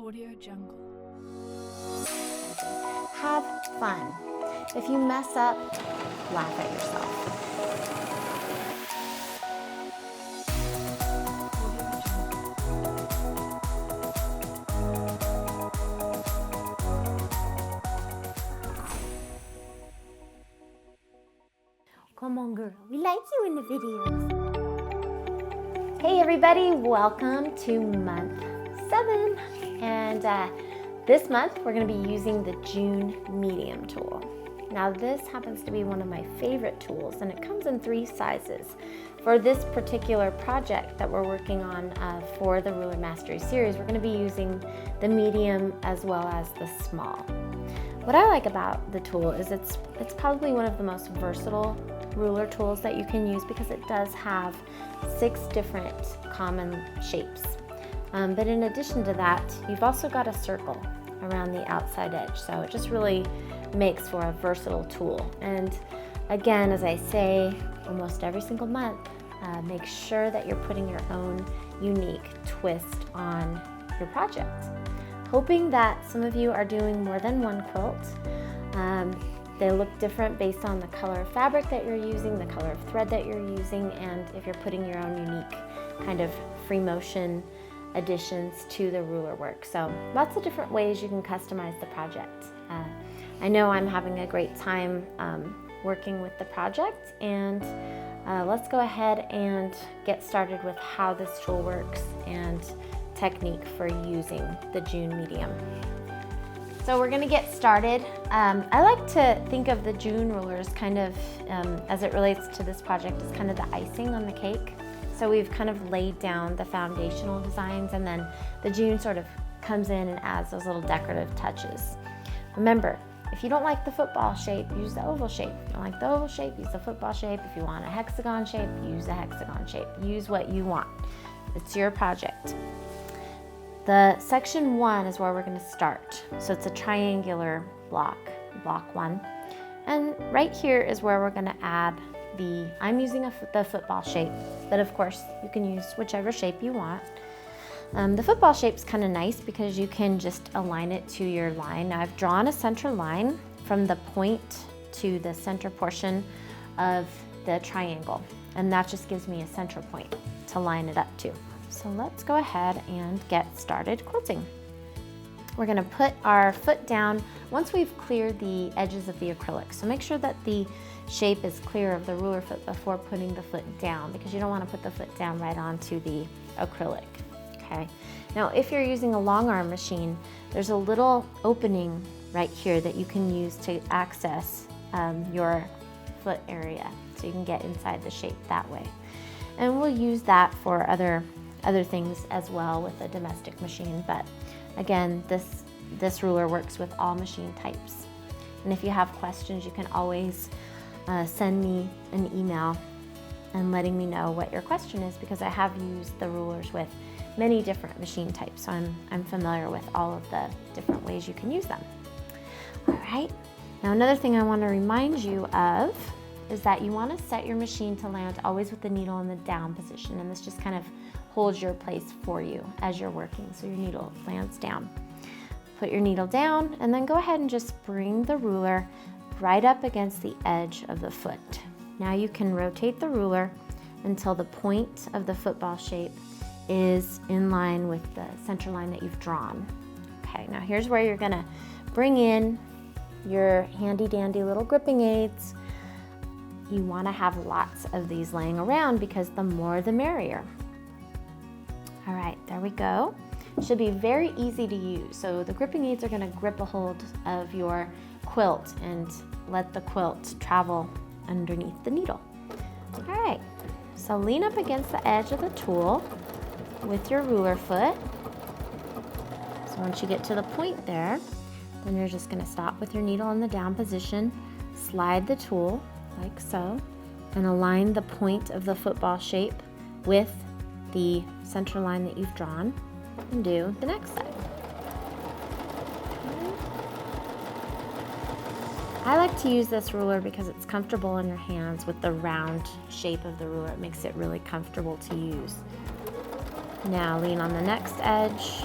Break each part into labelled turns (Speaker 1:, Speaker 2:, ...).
Speaker 1: Audio Jungle.
Speaker 2: Have fun. If you mess up, laugh at yourself. Come on, girl. We like you in the videos. Hey, everybody. Welcome to month 7. And this month, we're going to be using the June medium tool. Now, this happens to be one of my favorite tools, and it comes in 3 sizes. For this particular project that we're working on for the Ruler Mastery series, we're going to be using the medium as well as the small. What I like about the tool is it's probably one of the most versatile ruler tools that you can use because it does have 6 different common shapes. But in addition to that, you've also got a circle around the outside edge, so it just really makes for a versatile tool. And again, as I say almost every single month, make sure that you're putting your own unique twist on your project. Hoping that some of you are doing more than one quilt. They look different based on the color of fabric that you're using, the color of thread that you're using, and if you're putting your own unique kind of free motion additions to the ruler work. So lots of different ways you can customize the project. I know I'm having a great time working with the project, and let's go ahead and get started with how this tool works and technique for using the June medium. So we're going to get started. I like to think of the June rulers kind of, as it relates to this project, as kind of the icing on the cake. So we've kind of laid down the foundational designs, and then the June sort of comes in and adds those little decorative touches. Remember, if you don't like the football shape, use the oval shape. If you don't like the oval shape, use the football shape. If you want a hexagon shape, use the hexagon shape. Use what you want. It's your project. The section 1 is where we're going to start. So it's a triangular block 1. And right here is where we're going to add I'm using the football shape, but of course you can use whichever shape you want. The football shape's kind of nice because you can just align it to your line. Now I've drawn a center line from the point to the center portion of the triangle, and that just gives me a center point to line it up to. So let's go ahead and get started quilting. We're going to put our foot down once we've cleared the edges of the acrylic. So make sure that the shape is clear of the ruler foot before putting the foot down, because you don't want to put the foot down right onto the acrylic. Okay. Now if you're using a long arm machine, there's a little opening right here that you can use to access your foot area, so you can get inside the shape that way. And we'll use that for other things as well with a domestic machine, but again, this ruler works with all machine types. And if you have questions, you can always send me an email and letting me know what your question is, because I have used the rulers with many different machine types, so I'm familiar with all of the different ways you can use them. All right, now another thing I want to remind you of is that you want to set your machine to land always with the needle in the down position, and this just kind of holds your place for you as you're working, so your needle lands down. Put your needle down and then go ahead and just bring the ruler right up against the edge of the foot. Now you can rotate the ruler until the point of the football shape is in line with the center line that you've drawn. Okay, now here's where you're gonna bring in your handy dandy little gripping aids. You wanna have lots of these laying around because the more the merrier. All right, there we go. It should be very easy to use. So the gripping aids are gonna grip a hold of your quilt and let the quilt travel underneath the needle. All right, so lean up against the edge of the tool with your ruler foot. So once you get to the point there, then you're just gonna stop with your needle in the down position, slide the tool like so, and align the point of the football shape with the center line that you've drawn, and do the next side. I like to use this ruler because it's comfortable in your hands with the round shape of the ruler. It makes it really comfortable to use. Now lean on the next edge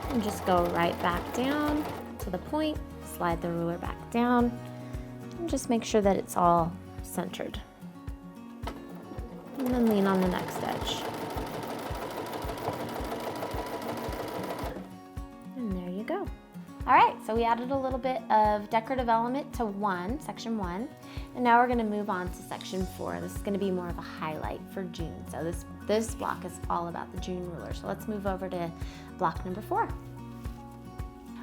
Speaker 2: And just go right back down to the point, slide the ruler back down, and just make sure that it's all centered. And then lean on the next edge. And there you go. All right, so we added a little bit of decorative element to section 1, and now we're gonna move on to section 4. This is gonna be more of a highlight for June. So this block is all about the June ruler. So let's move over to block number 4.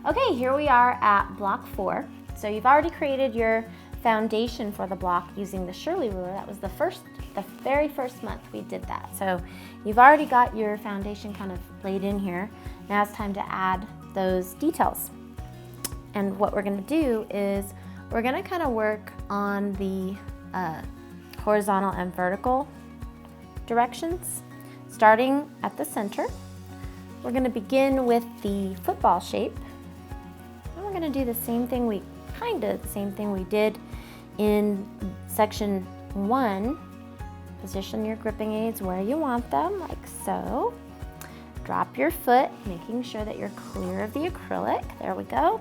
Speaker 2: Okay, here we are at block 4. So you've already created your foundation for the block using the Shirley ruler. That was the very first month we did that. So you've already got your foundation kind of laid in here. Now it's time to add those details. And what we're gonna do is we're gonna kind of work on the horizontal and vertical directions. Starting at the center, we're gonna begin with the football shape. And we're gonna do the same thing we did in section 1. Position your gripping aids where you want them, like so. Drop your foot, making sure that you're clear of the acrylic. There we go.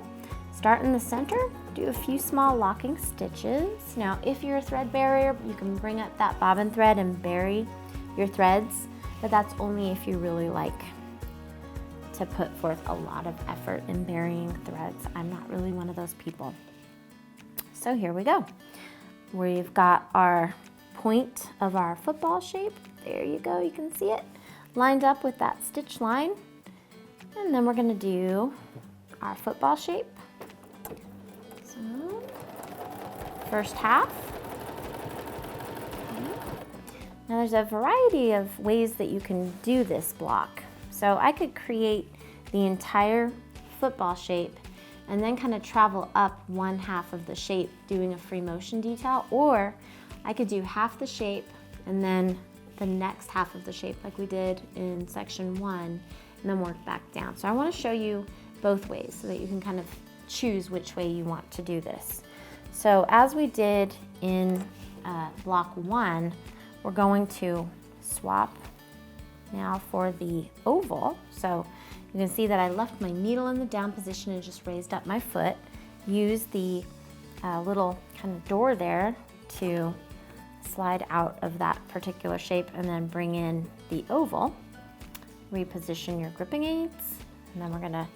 Speaker 2: Start in the center, do a few small locking stitches. Now, if you're a thread barrier, you can bring up that bobbin thread and bury your threads, but that's only if you really like to put forth a lot of effort in burying threads. I'm not really one of those people. So here we go. We've got our point of our football shape. There you go, you can see it lined up with that stitch line. And then we're gonna do our football shape. So, first half. Now there's a variety of ways that you can do this block. So I could create the entire football shape and then kind of travel up one half of the shape doing a free motion detail, or I could do half the shape and then the next half of the shape like we did in section 1 and then work back down. So I want to show you both ways so that you can kind of choose which way you want to do this. So as we did in block 1, we're going to swap now for the oval. So you can see that I left my needle in the down position and just raised up my foot. Use the little kind of door there to slide out of that particular shape and then bring in the oval. Reposition your gripping aids, and then we're gonna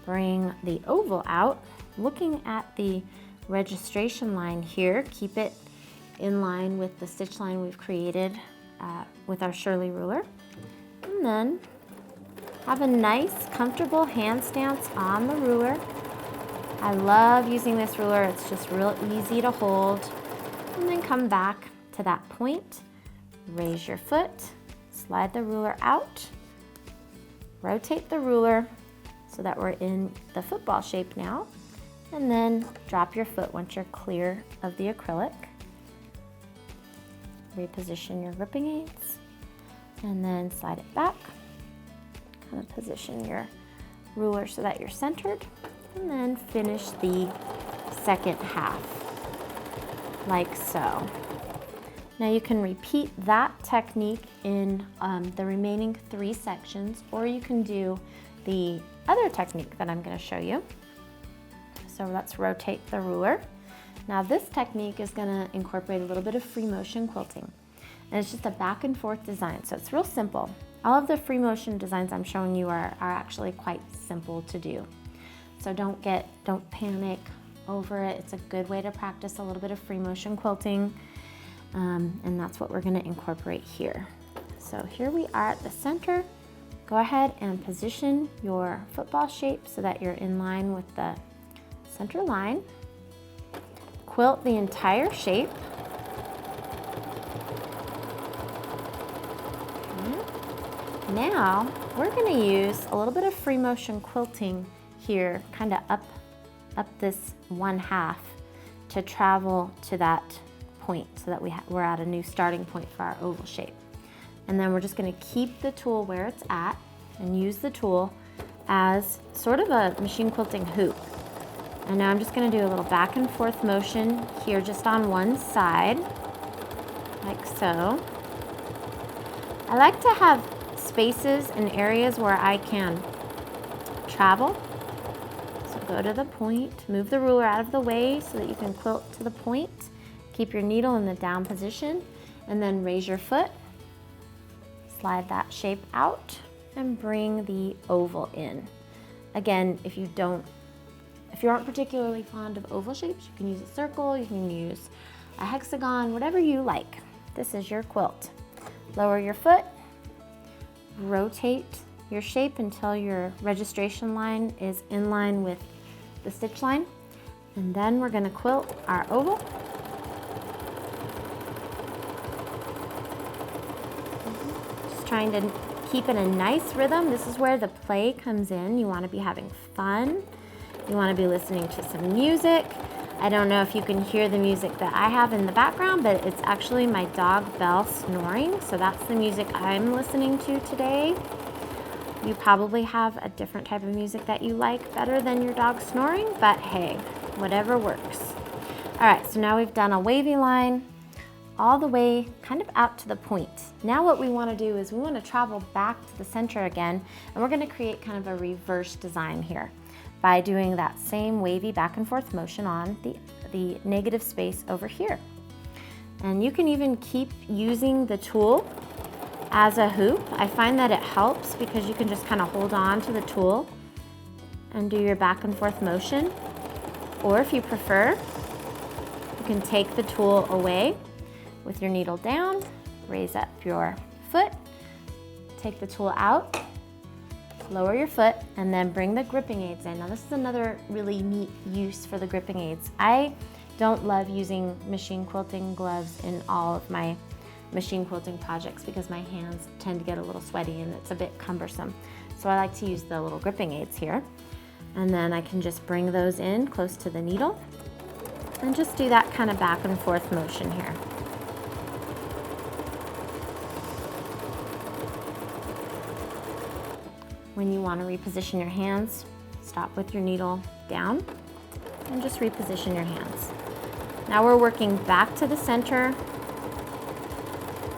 Speaker 2: bring the oval out. Looking at the registration line here, keep it in line with the stitch line we've created with our Shirley ruler. And then have a nice, comfortable hand stance on the ruler. I love using this ruler. It's just real easy to hold. And then come back to that point, raise your foot, slide the ruler out, rotate the ruler so that we're in the football shape now, and then drop your foot once you're clear of the acrylic. Reposition your gripping aids, and then slide it back. Kind of position your ruler so that you're centered, and then finish the second half, like so. Now you can repeat that technique in the remaining 3 sections, or you can do the other technique that I'm going to show you. So let's rotate the ruler. Now this technique is going to incorporate a little bit of free motion quilting, and it's just a back and forth design. So it's real simple. All of the free motion designs I'm showing you are actually quite simple to do. So don't panic over it. It's a good way to practice a little bit of free motion quilting. And that's what we're going to incorporate here. So here we are at the center. Go ahead and position your football shape so that you're in line with the center line. Quilt the entire shape. Okay. Now we're going to use a little bit of free motion quilting here, kind of up this one half to travel to that point so that we're at a new starting point for our oval shape. And then we're just going to keep the tool where it's at and use the tool as sort of a machine quilting hoop. And now I'm just going to do a little back and forth motion here just on one side, like so. I like to have spaces and areas where I can travel. So go to the point, move the ruler out of the way so that you can quilt to the point. Keep your needle in the down position and then raise your foot. Slide that shape out and bring the oval in. Again, if you aren't particularly fond of oval shapes, you can use a circle, you can use a hexagon, whatever you like. This is your quilt. Lower your foot, rotate your shape until your registration line is in line with the stitch line. And then we're gonna quilt our oval. Just trying to keep in a nice rhythm. This is where the play comes in. You wanna be having fun. You wanna be listening to some music. I don't know if you can hear the music that I have in the background, but it's actually my dog Belle snoring. So that's the music I'm listening to today. You probably have a different type of music that you like better than your dog snoring, but hey, whatever works. All right, so now we've done a wavy line all the way kind of out to the point. Now what we want to do is we want to travel back to the center again, and we're going to create kind of a reverse design here by doing that same wavy back and forth motion on the negative space over here. And you can even keep using the tool as a hoop. I find that it helps because you can just kind of hold on to the tool and do your back and forth motion. Or if you prefer, you can take the tool away with your needle down, raise up your foot, take the tool out, lower your foot, and then bring the gripping aids in. Now this is another really neat use for the gripping aids. I don't love using machine quilting gloves in all of my machine quilting projects because my hands tend to get a little sweaty and it's a bit cumbersome. So I like to use the little gripping aids here. And then I can just bring those in close to the needle and just do that kind of back and forth motion here. When you want to reposition your hands, stop with your needle down and just reposition your hands. Now we're working back to the center,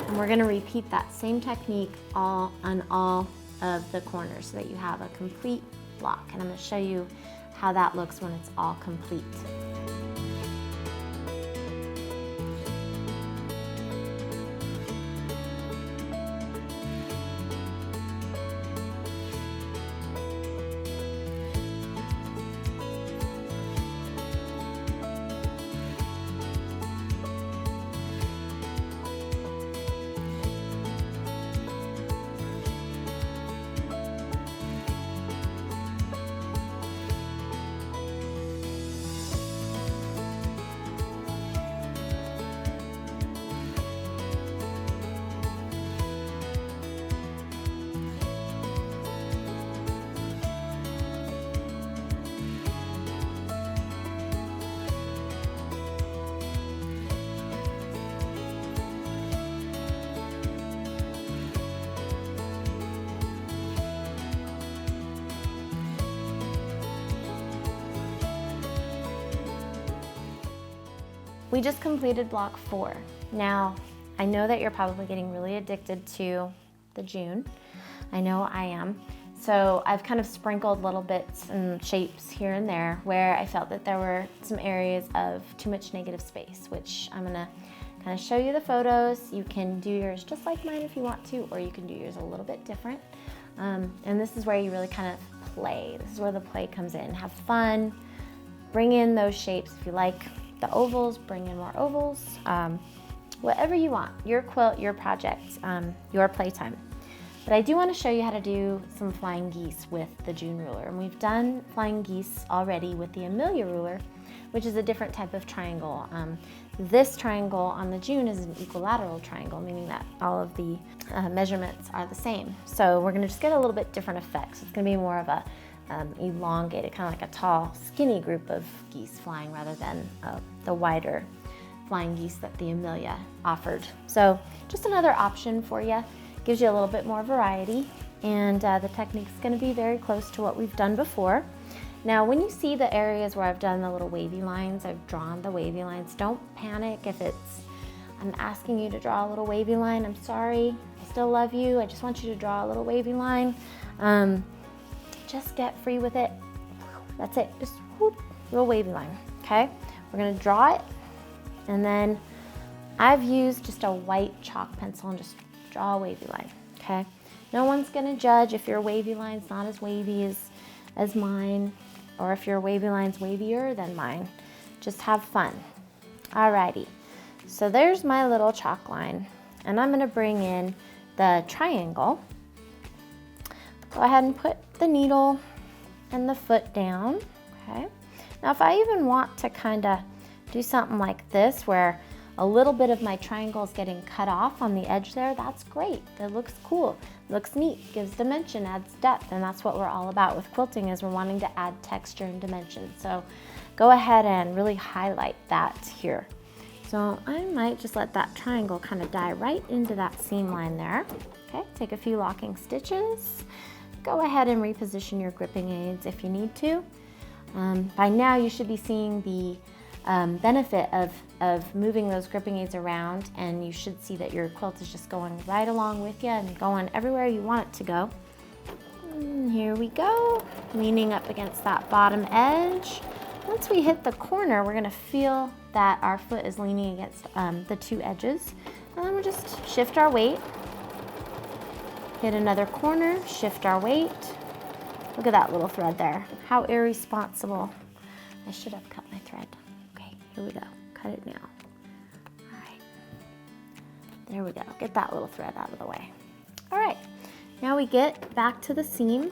Speaker 2: and we're going to repeat that same technique on all of the corners so that you have a complete block. And I'm going to show you how that looks when it's all complete. We just completed block 4. Now, I know that you're probably getting really addicted to the June. I know I am. So I've kind of sprinkled little bits and shapes here and there where I felt that there were some areas of too much negative space, which I'm gonna kind of show you the photos. You can do yours just like mine if you want to, or you can do yours a little bit different. And this is where you really kind of play. This is where the play comes in. Have fun, bring in those shapes if you like. The ovals, bring in more ovals, whatever you want, your quilt, your project, your playtime. But I do want to show you how to do some flying geese with the June ruler. And we've done flying geese already with the Amelia ruler, which is a different type of triangle. This triangle on the June is an equilateral triangle, meaning that all of the measurements are the same. So we're gonna just get a little bit different effects. It's gonna be more of a elongated, kind of like a tall, skinny group of geese flying rather than the wider flying geese that the Amelia offered. So just another option for you. Gives you a little bit more variety, and the technique's going to be very close to what we've done before. Now when you see the areas where I've done the little wavy lines, I've drawn the wavy lines, don't panic if I'm asking you to draw a little wavy line. I'm sorry, I still love you, I just want you to draw a little wavy line. just get free with it. That's it, just whoop, little wavy line, okay? We're gonna draw it, and then I've used just a white chalk pencil and just draw a wavy line, okay? No one's gonna judge if your wavy line's not as wavy as mine, or if your wavy line's wavier than mine. Just have fun. Alrighty, so there's my little chalk line, and I'm gonna bring in the triangle. Go ahead and put the needle and the foot down, okay? Now if I even want to kind of do something like this where a little bit of my triangle is getting cut off on the edge there, that's great. It looks cool, looks neat, gives dimension, adds depth, and that's what we're all about with quilting, is we're wanting to add texture and dimension. So go ahead and really highlight that here. So I might just let that triangle kind of die right into that seam line there. Okay, take a few locking stitches. Go ahead and reposition your gripping aids if you need to. By now you should be seeing the benefit of moving those gripping aids around, and you should see that your quilt is just going right along with you and going everywhere you want it to go. And here we go, leaning up against that bottom edge. Once we hit the corner, we're gonna feel that our foot is leaning against the two edges, and then we'll just shift our weight, hit another corner, shift our weight. Look at that little thread there. How irresponsible. I should have cut my thread. Okay, here we go. Cut it now. All right. There we go. Get that little thread out of the way. All right. Now we get back to the seam.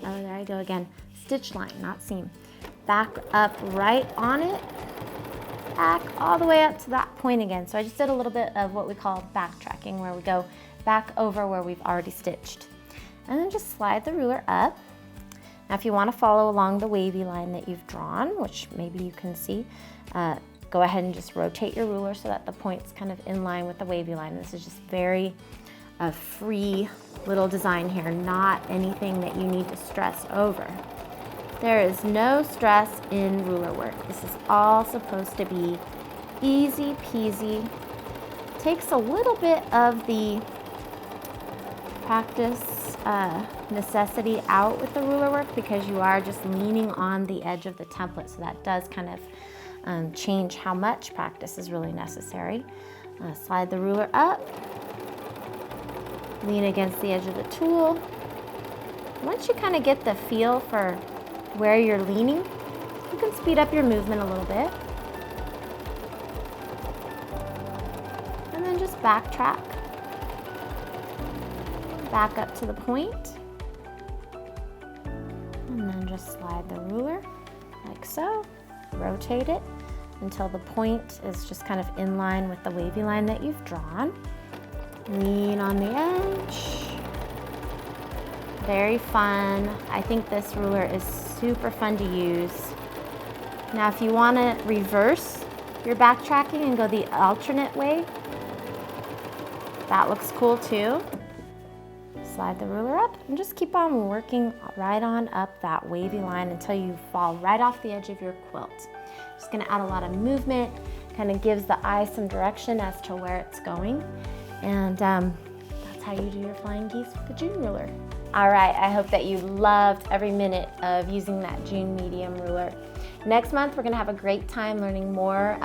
Speaker 2: Oh, there I go again. Stitch line, not seam. Back up right on it. Back all the way up to that point again. So I just did a little bit of what we call backtracking, where we go back over where we've already stitched. And then just slide the ruler up. Now if you want to follow along the wavy line that you've drawn, which maybe you can see, go ahead and just rotate your ruler so that the point's kind of in line with the wavy line. This is just very free little design here, not anything that you need to stress over. There is no stress in ruler work. This is all supposed to be easy peasy. Takes a little bit of the practice necessity out with the ruler work, because you are just leaning on the edge of the template, so that does kind of change how much practice is really necessary. Slide the ruler up, lean against the edge of the tool. Once you kind of get the feel for where you're leaning, you can speed up your movement a little bit. And then just backtrack. Back up to the point. And then just slide the ruler like so. Rotate it until the point is just kind of in line with the wavy line that you've drawn. Lean on the edge. Very fun. I think this ruler is super fun to use. Now if you want to reverse your backtracking and go the alternate way, that looks cool too. Slide the ruler up and just keep on working right on up that wavy line until you fall right off the edge of your quilt. Just going to add a lot of movement, kind of gives the eye some direction as to where it's going. And that's how you do your flying geese with the June ruler. All right, I hope that you loved every minute of using that June medium ruler. Next month, we're gonna have a great time learning more,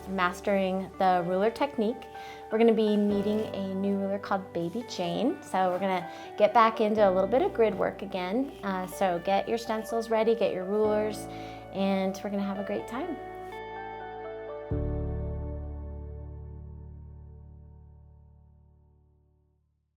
Speaker 2: mastering the ruler technique. We're gonna be meeting a new ruler called Baby Jane. So we're gonna get back into a little bit of grid work again. So get your stencils ready, get your rulers, and we're gonna have a great time.